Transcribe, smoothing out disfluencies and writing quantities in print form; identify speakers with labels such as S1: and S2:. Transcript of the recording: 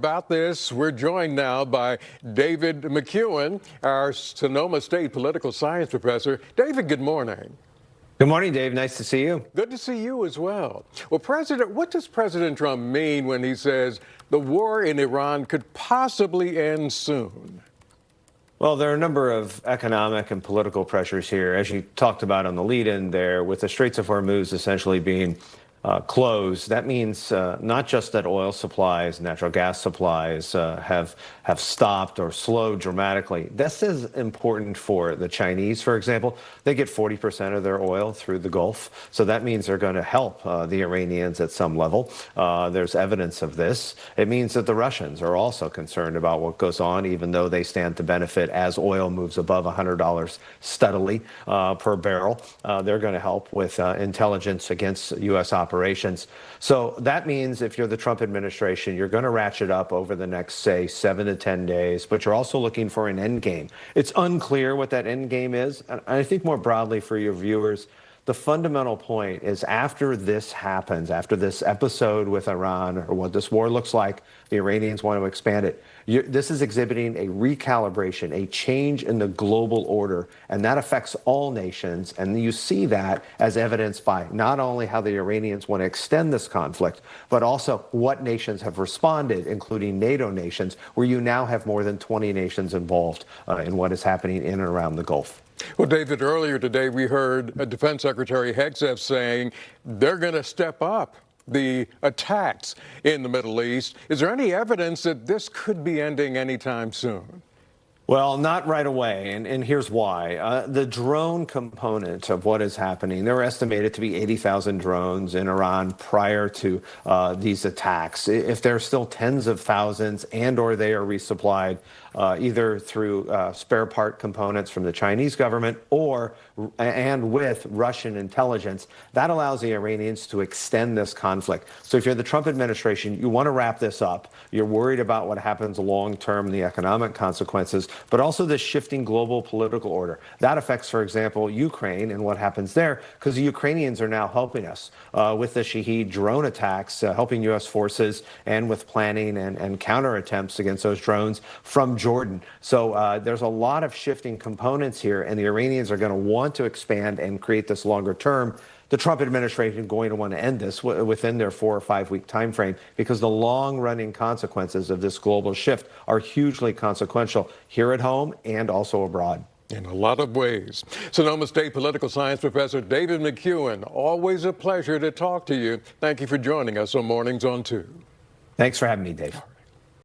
S1: About this, we're joined now by David McCuan, our Sonoma State political science professor. David, good morning.
S2: Good morning, Dave. Nice to see you.
S1: Good to see you as well. Well, what does President Trump mean when he says the war in Iran could possibly end soon?
S2: Well, there are a number of economic and political pressures here, as you talked about on the lead-in there, with the Straits of Hormuz essentially being closed. That means not just that oil supplies, natural gas supplies have stopped or slowed dramatically. This is important for the Chinese, for example. They get 40% of their oil through the Gulf, so that means they're going to help the Iranians at some level. There's evidence of this. It means that the Russians are also concerned about what goes on, even though they stand to benefit as oil moves above $100 steadily per barrel. They're going to help with intelligence against U.S. operations. So that means if you're the Trump administration, you're going to ratchet up over the next, say, 7 to 10 days, but you're also looking for an end game. It's unclear what that end game is. And I think more broadly for your viewers, the fundamental point is after this happens, after this episode with Iran, or what this war looks like, the Iranians want to expand it. This is exhibiting a recalibration, a change in the global order, and that affects all nations. And you see that as evidenced by not only how the Iranians want to extend this conflict, but also what nations have responded, including NATO nations, where you now have more than 20 nations involved in what is happening in and around the Gulf.
S1: Well, David, earlier today we heard Defense Secretary Hegseth saying they're going to step up the attacks in the Middle East. Is there any evidence that this could be ending anytime soon?
S2: Well, not right away, and here's why. The drone component of what is happening, there were estimated to be 80,000 drones in Iran prior to these attacks. If there are still tens of thousands and or they are resupplied either through spare part components from the Chinese government and with Russian intelligence, that allows the Iranians to extend this conflict. So if you're the Trump administration, you want to wrap this up. You're worried about what happens long term, the economic consequences, but also the shifting global political order. That affects, for example, Ukraine and what happens there, because the Ukrainians are now helping us with the Shahed drone attacks, helping U.S. forces and with planning and counter attempts against those drones from Jordan. So there's a lot of shifting components here, and the Iranians are going to want to expand and create this longer term. The Trump administration is going to want to end this within their 4 or 5 week time frame, because the long-running consequences of this global shift are hugely consequential here at home and also abroad.
S1: In a lot of ways. Sonoma State political science professor David McCuan, always a pleasure to talk to you. Thank you for joining us on Mornings on 2.
S2: Thanks for having me, Dave.